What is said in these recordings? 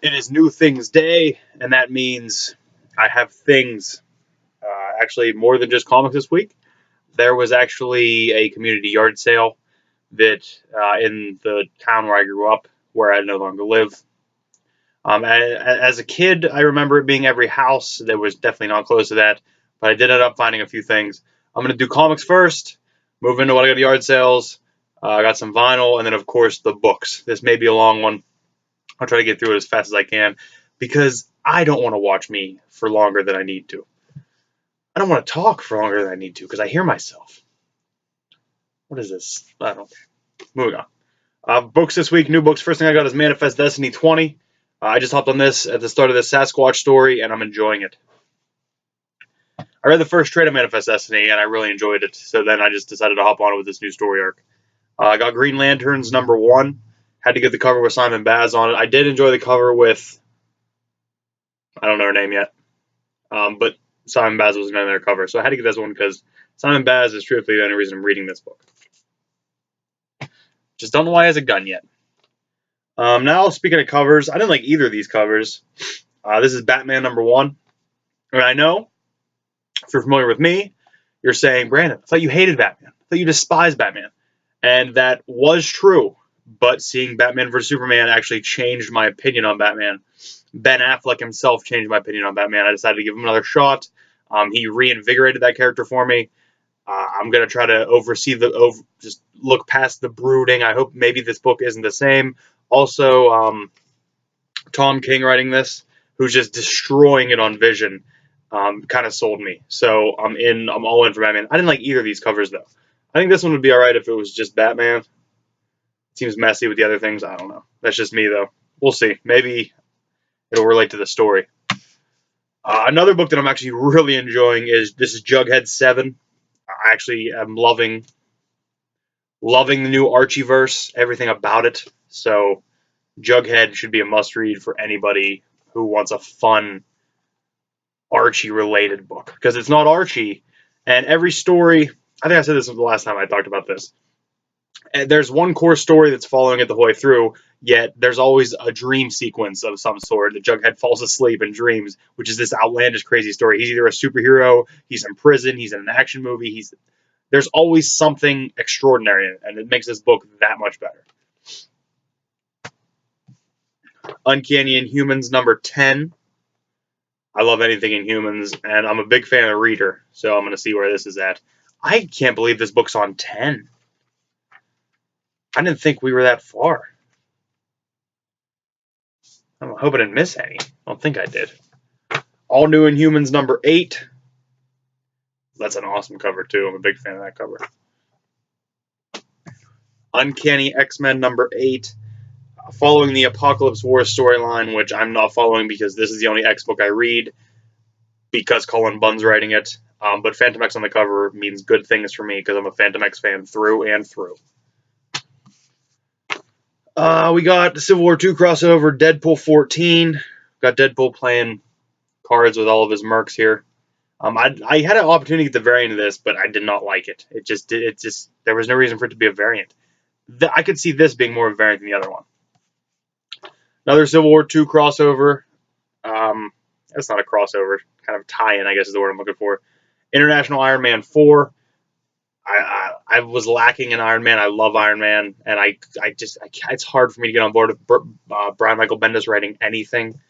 It is New Things Day, and that means I have things. Actually, more than just comics this week. There was actually a community yard sale that in the town where I grew up, where I no longer live. As a kid, I remember it being every house. There was definitely not close to that, but I did end up finding a few things. I'm going to do comics first, move into what I got yard sales. I got some vinyl, and then, of course, the books. This may be a long one. I'll try to get through it as fast as I can because I don't want to watch me for longer than I need to. I don't want to talk for longer than I need to because I hear myself. What is this? I don't care. Moving on. Books this week, new books. First thing I got is Manifest Destiny 20. I just hopped on this at the start of this Sasquatch story, and I'm enjoying it. I read the first trade of Manifest Destiny, and I really enjoyed it. So then I just decided to hop on it with this new story arc. I got Green Lanterns #1. Had to get the cover with Simon Baz on it. I did enjoy the cover with, I don't know her name yet, but Simon Baz was on their cover. So I had to get this one because Simon Baz is truthfully the only reason I'm reading this book. Just don't know why he has a gun yet. Now, speaking of covers, I didn't like either of these covers. This is Batman #1. And I know, if you're familiar with me, you're saying, Brandon, I thought you hated Batman. I thought you despised Batman. And that was true. But seeing Batman vs. Superman actually changed my opinion on Batman. Ben Affleck himself changed my opinion on Batman. I decided to give him another shot. He reinvigorated that character for me. I'm going to try to just look past the brooding. I hope maybe this book isn't the same. Also, Tom King writing this, who's just destroying it on Vision, kind of sold me. So I'm all in for Batman. I didn't like either of these covers, though. I think this one would be all right if it was just Batman. It seems messy with the other things. I don't know. That's just me, though. We'll see. Maybe it'll relate to the story. Another book that I'm actually really enjoying is Jughead 7. I actually am loving the new Archieverse, everything about it. So Jughead should be a must-read for anybody who wants a fun Archie-related book. Because it's not Archie, and every story, I think I said this the last time I talked about this, and there's one core story that's following it the whole way through, yet there's always a dream sequence of some sort. The Jughead falls asleep and dreams, which is this outlandish, crazy story. He's either a superhero, he's in prison, he's in an action movie, there's always something extraordinary in it, and it makes this book that much better. Uncanny Inhumans #10. I love anything Inhumans, and I'm a big fan of Reader, so I'm going to see where this is at. I can't believe this book's on 10. I didn't think we were that far. I hope I didn't miss any. I don't think I did. All New Inhumans #8. That's an awesome cover, too. I'm a big fan of that cover. Uncanny X-Men #8. Following the Apocalypse War storyline, which I'm not following because this is the only X book I read because Cullen Bunn's writing it. But Phantom X on the cover means good things for me because I'm a Phantom X fan through and through. We got the Civil War II crossover, Deadpool 14. Got Deadpool playing cards with all of his mercs here. I had an opportunity to get the variant of this, but I did not like it. There was no reason for it to be a variant. I could see this being more of a variant than the other one. Another Civil War II crossover. That's not a crossover. Kind of tie-in, I guess is the word I'm looking for. International Iron Man 4. I was lacking in Iron Man. I love Iron Man, and it's hard for me to get on board with Brian Michael Bendis writing anything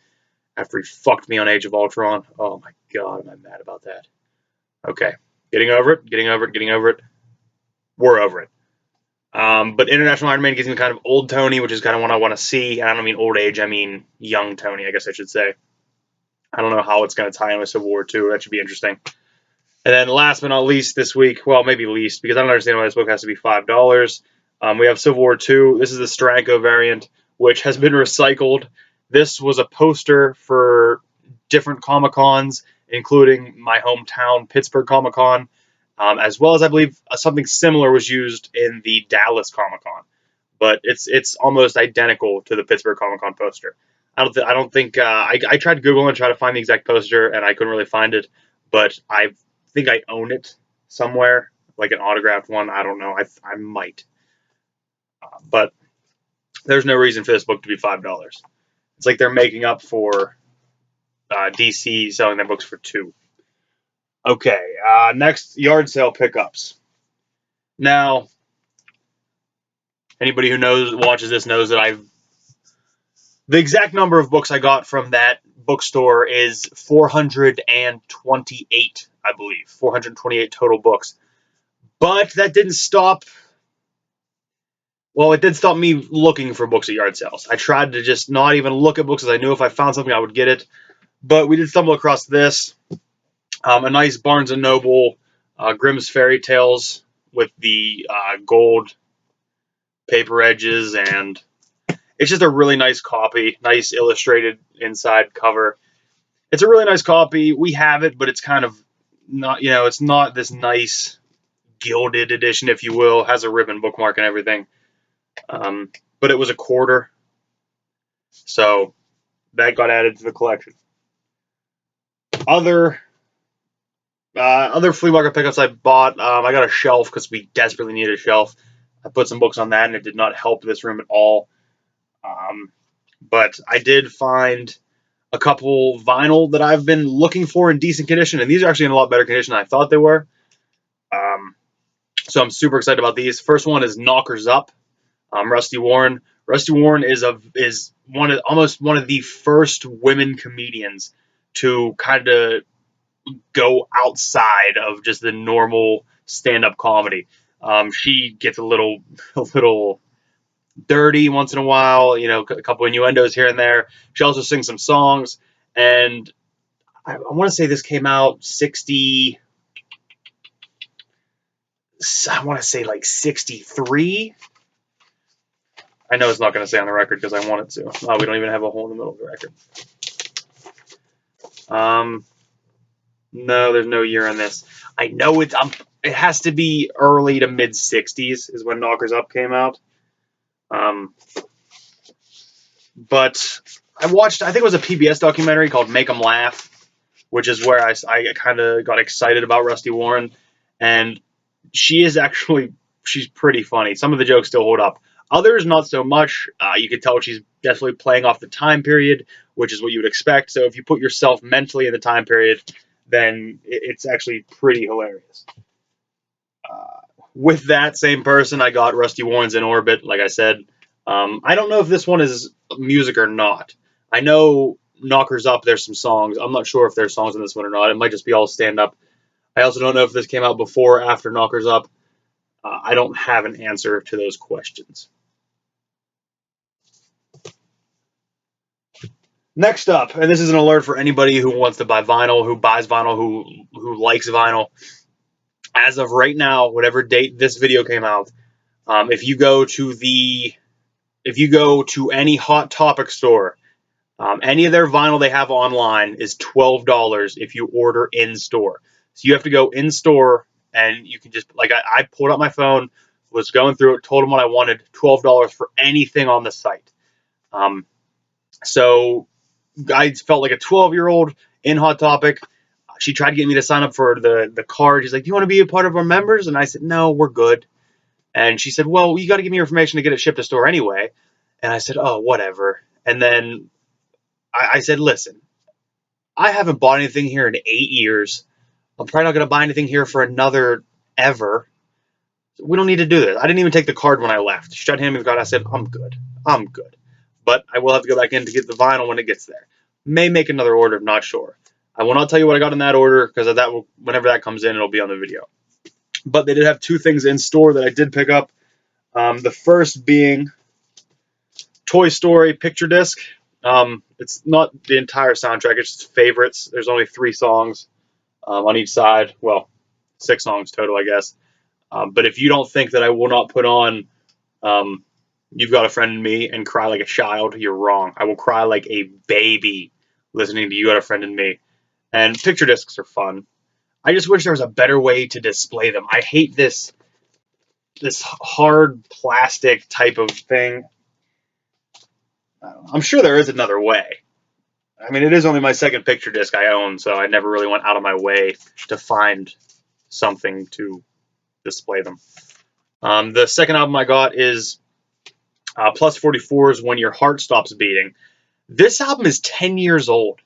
after he fucked me on Age of Ultron. Oh my god, am I mad about that. Okay, getting over it. We're over it. But International Iron Man gives me kind of old Tony, which is kind of what I want to see. And I don't mean old age, I mean young Tony, I guess I should say. I don't know how it's going to tie in with Civil War II. That should be interesting. And then last but not least this week, well, maybe least, because I don't understand why this book has to be $5. We have Civil War II. This is the Steranko variant, which has been recycled. This was a poster for different Comic-Cons, including my hometown, Pittsburgh Comic-Con, as well as I believe something similar was used in the Dallas Comic-Con. But it's almost identical to the Pittsburgh Comic-Con poster. I don't think I tried to Google and try to find the exact poster, and I couldn't really find it. But I think I own it somewhere, like an autographed one. I don't know. I might. But there's no reason for this book to be $5. It's like they're making up for DC selling their books for $2. Okay, next, yard sale pickups. Now, anybody who watches this knows that the exact number of books I got from that bookstore is 428, I believe. 428 total books. But that didn't stop. Well, it did stop me looking for books at yard sales. I tried to just not even look at books, as I knew if I found something I would get it. But we did stumble across this. A nice Barnes & Noble Grimm's Fairy Tales with the gold paper edges, and it's just a really nice copy, nice illustrated inside cover. It's a really nice copy. We have it, but it's kind of not, it's not this nice gilded edition, if you will. It has a ribbon bookmark and everything. But it was a quarter, so that got added to the collection. Other flea market pickups I bought, I got a shelf because we desperately needed a shelf. I put some books on that, and it did not help this room at all. But I did find a couple vinyl that I've been looking for in decent condition, and these are actually in a lot better condition than I thought they were. So I'm super excited about these. First one is Knockers Up, Rusty Warren. Rusty Warren is almost one of the first women comedians to kind of go outside of just the normal stand-up comedy. She gets a little dirty once in a while, a couple innuendos here and there. She also sings some songs, and I want to say this came out 60. I want to say like 63. I know it's not going to say on the record because I want it to. Oh, we don't even have a hole in the middle of the record. No, there's no year on this. I know it has to be early to mid 60s is when Knockers Up came out. But I think it was a PBS documentary called Make 'Em Laugh, which is where I kind of got excited about Rusty Warren. And she's pretty funny. Some of the jokes still hold up. Others, not so much. You could tell she's definitely playing off the time period, which is what you would expect. So if you put yourself mentally in the time period, then it's actually pretty hilarious. With that same person, I got Rusty Warren's In Orbit, like I said. I don't know if this one is music or not. I know Knockers Up, there's some songs. I'm not sure if there's songs in this one or not. It might just be all stand-up. I also don't know if this came out before or after Knockers Up. I don't have an answer to those questions. Next up, and this is an alert for anybody who wants to buy vinyl, who buys vinyl, who likes vinyl. As of right now, whatever date this video came out, if you go to any Hot Topic store, any of their vinyl they have online is $12 if you order in store. So you have to go in store, and you can just, I pulled out my phone, was going through it, told them what I wanted, $12 for anything on the site. So I felt like a 12-year-old in Hot Topic. She tried to get me to sign up for the card. She's like, do you want to be a part of our members? And I said, no, we're good. And she said, well, you got to give me your information to get it shipped to store anyway. And I said, oh, whatever. And then I said, listen, I haven't bought anything here in 8 years. I'm probably not going to buy anything here for another ever. We don't need to do this. I didn't even take the card when I left. She tried to hand me the card. I said, I'm good. But I will have to go back in to get the vinyl when it gets there. May make another order, not sure. I will not tell you what I got in that order because whenever that comes in, it'll be on the video. But they did have 2 things in store that I did pick up. The first being Toy Story Picture Disc. It's not the entire soundtrack. It's just favorites. There's only 3 songs on each side. Well, 6 songs total, I guess. But if you don't think that I will not put on You've Got a Friend in Me and cry like a child, you're wrong. I will cry like a baby listening to You Got a Friend in Me. And picture discs are fun. I just wish there was a better way to display them. I hate this hard plastic type of thing. I'm sure there is another way. I mean, it is only my second picture disc I own, so I never really went out of my way to find something to display them. The second album I got is Plus 44's When Your Heart Stops Beating. This album is 10 years old.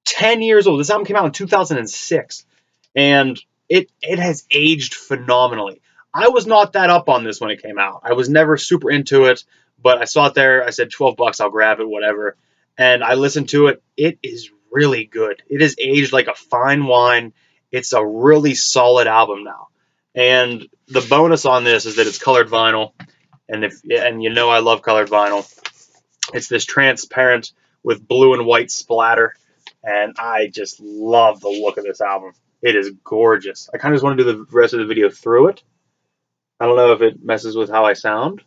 10 years old. This album came out in 2006, and it has aged phenomenally. I was not that up on this when it came out. I was never super into it, but I saw it there. I said $12, I'll grab it, whatever. And I listened to it. It is really good. It has aged like a fine wine. It's a really solid album now. And the bonus on this is that it's colored vinyl, and you know I love colored vinyl. It's this transparent with blue and white splatter, and I just love the look of this album. It is gorgeous. I kind of just want to do the rest of the video through it. I don't know if it messes with how I sound.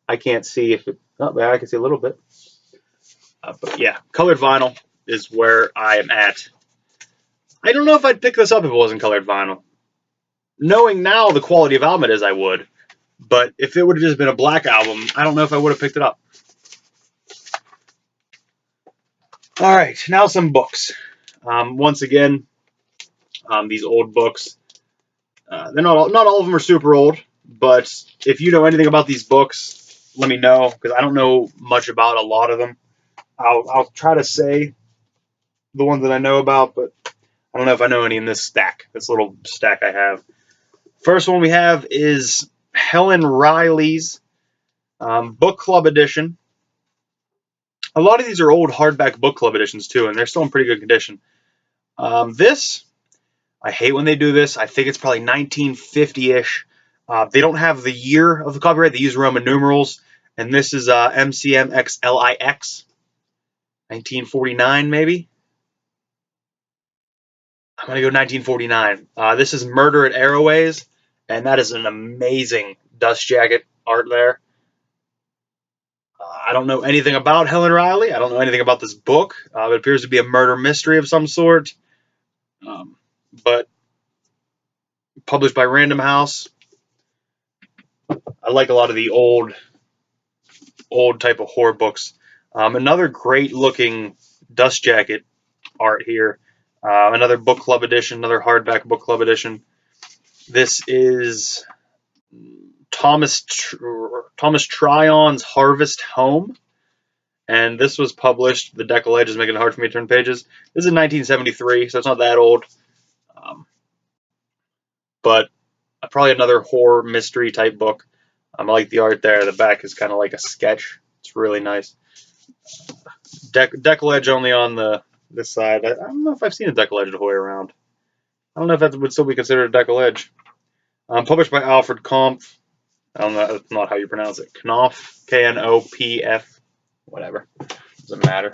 I can't see if it. Oh, yeah, I can see a little bit. But yeah, colored vinyl is where I am at. I don't know if I'd pick this up if it wasn't colored vinyl. Knowing now the quality of album it is, I would. But if it would have just been a black album, I don't know if I would have picked it up. All right, now some books. Once again, these old books. They're not all of them are super old, but if you know anything about these books, let me know, because I don't know much about a lot of them. I'll try to say the ones that I know about, but I don't know if I know any in this stack, this little stack I have. First one we have is Helen Riley's Book Club Edition. A lot of these are old hardback book club editions too, and they're still in pretty good condition. This, I hate when they do this. I think it's probably 1950-ish. They don't have the year of the copyright. They use Roman numerals, and this is MCMXLIX, 1949 maybe. I'm going to go 1949. This is Murder at Arrowways, and that is an amazing dust jacket art there. I don't know anything about Helen Riley. I don't know anything about this book. It appears to be a murder mystery of some sort, but published by Random House. I like a lot of the old type of horror books. Another great looking dust jacket art here. Another book club edition, another hardback book club edition. This is Thomas Tryon's Harvest Home, and this was published. The decal edge is making it hard for me to turn pages. This is 1973, so it's not that old, but probably another horror mystery type book. I like the art there. The back is kind of like a sketch. It's really nice. Decal edge only on this side. I don't know if I've seen a decal edge toy around. I don't know if that would still be considered a decal edge. Published by Alfred Knopf. I don't know. That's not how you pronounce it. Knopf. Knopf. Whatever. Doesn't matter.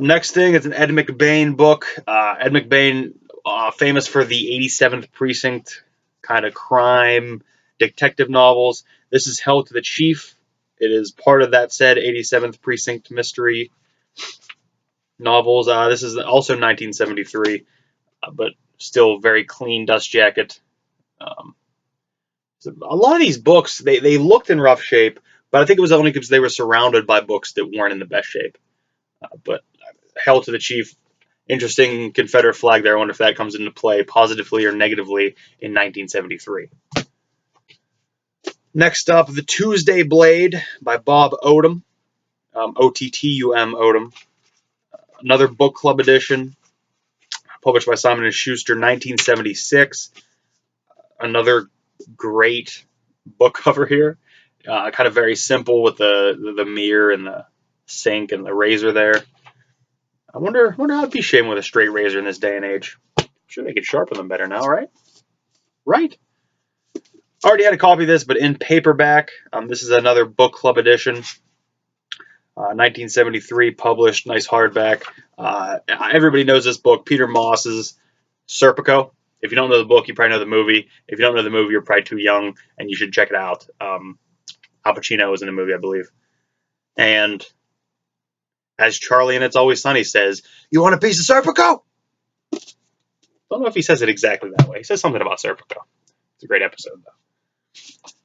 Next thing is an Ed McBain book. Ed McBain, famous for the 87th Precinct kind of crime detective novels. This is Hell to the Chief. It is part of that said 87th Precinct mystery novels. This is also 1973, but still very clean dust jacket. So a lot of these books, they looked in rough shape, but I think it was only because they were surrounded by books that weren't in the best shape. But Hell to the Chief, interesting Confederate flag there. I wonder if that comes into play positively or negatively in 1973. Next up, The Tuesday Blade by Bob Odom, Ottum Odom. Another book club edition, published by Simon & Schuster, 1976. Another great book cover here. Kind of very simple with the mirror and the sink and the razor there. I wonder how it'd be shaving with a straight razor in this day and age. I'm sure they could sharpen them better now, right? Right. Already had a copy of this, but in paperback. This is another book club edition. 1973 published, nice hardback. Everybody knows this book, Peter Moss's Serpico. If you don't know the book, you probably know the movie. If you don't know the movie, you're probably too young, and you should check it out. Al Pacino was in the movie, I believe. And as Charlie in It's Always Sunny says, "You want a piece of Serpico?" Don't know if he says it exactly that way. He says something about Serpico. It's a great episode, though.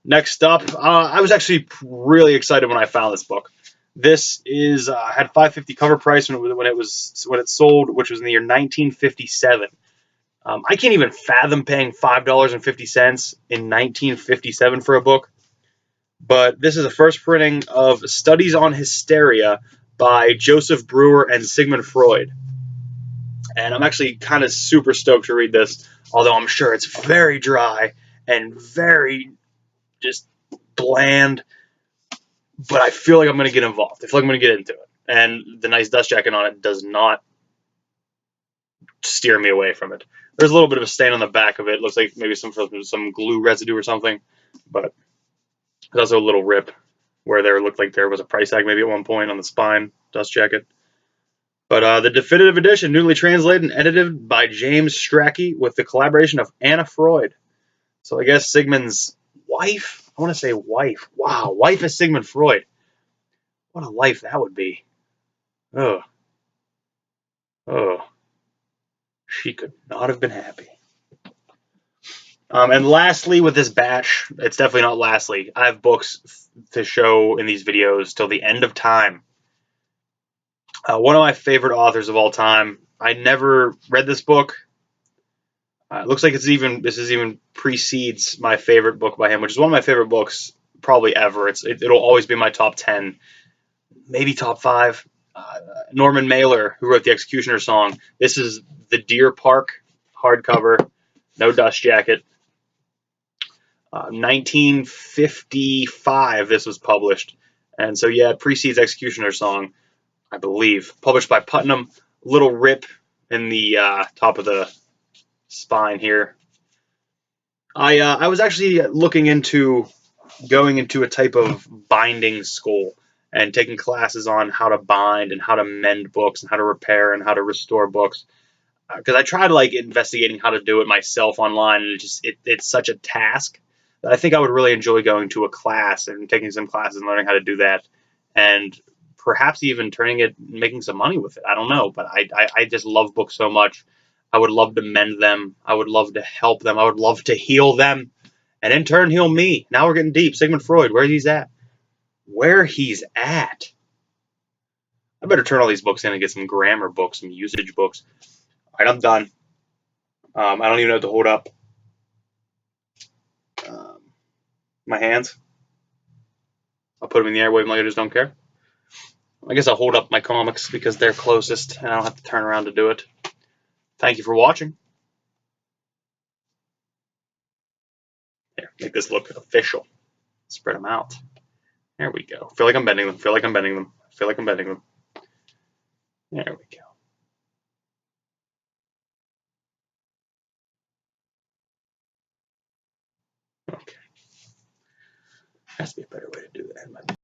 Next up, I was actually really excited when I found this book. This is had $5.50 cover price when it sold, which was in the year 1957. I can't even fathom paying $5.50 in 1957 for a book. But this is the first printing of Studies on Hysteria by Joseph Breuer and Sigmund Freud. And I'm actually kind of super stoked to read this, although I'm sure it's very dry and very just bland. But I feel like I'm going to get involved. I feel like I'm going to get into it. And the nice dust jacket on it does not steer me away from it. There's a little bit of a stain on the back of it. Looks like maybe some glue residue or something. But there's also a little rip where there looked like there was a price tag maybe at one point on the spine dust jacket. But the definitive edition, newly translated and edited by James Strachey with the collaboration of Anna Freud. So I guess Sigmund's wife? I want to say wife. Wow, wife is Sigmund Freud. What a life that would be. Oh, oh. She could not have been happy. And lastly, with this batch, it's definitely not lastly. I have books to show in these videos till the end of time. One of my favorite authors of all time. I never read this book. It looks like this even precedes my favorite book by him, which is one of my favorite books probably ever. It'll always be my top 10, maybe top 5. Norman Mailer, who wrote the Executioner Song. This is the Deer Park hardcover, no dust jacket. 1955 this was published, and so yeah, it precedes Executioner Song, I believe. Published by Putnam. Little rip in the top of the spine here. I was actually looking into going into a type of binding school and taking classes on how to bind and how to mend books and how to repair and how to restore books, because I tried like investigating how to do it myself online, and it's such a task that I think I would really enjoy going to a class and taking some classes and learning how to do that, and perhaps even turning it, making some money with it. I don't know, but I just love books so much. I would love to mend them. I would love to help them. I would love to heal them, and in turn heal me. Now we're getting deep. Sigmund Freud, where he's at. Where he's at. I better turn all these books in and get some grammar books, some usage books. All right, I'm done. I don't even know what to hold up. My hands. I'll put them in the air, wave them like I just don't care. I guess I'll hold up my comics because they're closest and I don't have to turn around to do it. Thank you for watching. Here, make this look official. Spread them out. There we go. Feel like I'm bending them. Feel like I'm bending them. Feel like I'm bending them. There we go. Okay. Has to be a better way to do that.